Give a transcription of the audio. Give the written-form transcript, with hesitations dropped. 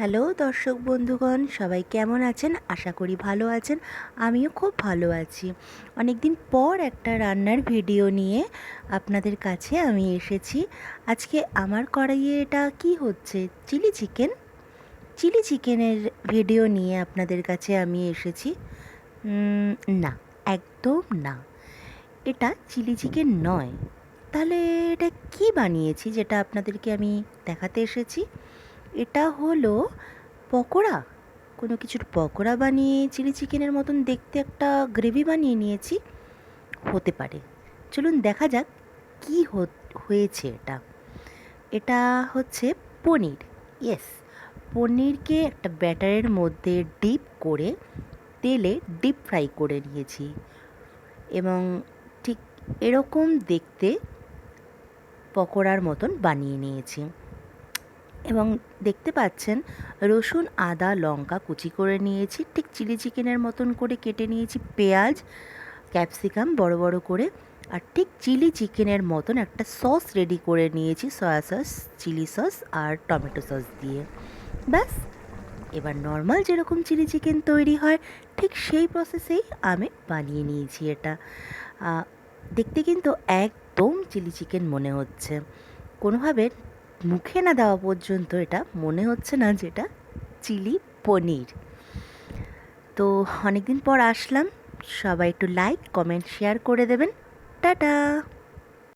Hello দর্শক বন্ধুগণ, সবাই কেমন আছেন? আশা করি ভালো আছেন। আমিও খুব ভালো আছি। অনেক দিন পর একটা রান্নার ভিডিও নিয়ে আপনাদের কাছে আমি এসেছি। আজকে আমার কড়াইয়ে এটা কি হচ্ছে? চিলি চিকেনের ভিডিও নিয়ে আপনাদের কাছে আমি এসেছি। না, একদম না, এটা চিলি চিকেন নয়। তাহলে এটা কি বানিয়েছি যেটা আপনাদেরকে আমি দেখাতে এসেছি? এটা হলো পকোড়া। কোনো কিছুর পকোড়া বানিয়ে চিলি চিকেনের মতন দেখতে একটা গ্রেভি বানিয়ে নিয়েছি, হতে পারে। চলুন দেখা যাক কি হয়েছে এটা। এটা হচ্ছে পনির। ইয়েস, পনিরকে একটা ব্যাটারের মধ্যে ডিপ করে তেলে ডিপ ফ্রাই করে নিয়েছি এবং ঠিক এরকম দেখতে পকোড়ার মতন বানিয়ে নিয়েছি। এবং দেখতে পাচ্ছেন রসুন, আদা, লঙ্কা কুচি করে নিয়েছি, ঠিক চিলি চিকেনের মতন করে কেটে নিয়েছি। পেঁয়াজ, ক্যাপসিকাম বড় বড় করে, আর ঠিক চিলি চিকেনের মতন একটা সস রেডি করে নিয়েছি, সয়া সস, চিলি সস আর টমেটো সস দিয়ে। ব্যাস, এবার নর্মাল যেরকম চিলি চিকেন তৈরি হয় ঠিক সেই প্রসেসেই আমি বানিয়ে নিয়েছি এটা। দেখতে কিন্তু একদম চিলি চিকেন মনে হচ্ছে। কোনোভাবে মুখে না দেওয়া পর্যন্ত এটা মনে হচ্ছে না যেটা চিলি পনির। তো অনেকদিন পর আসলাম, সবাই একটু লাইক, কমেন্ট, শেয়ার করে দেবেন। টাটা।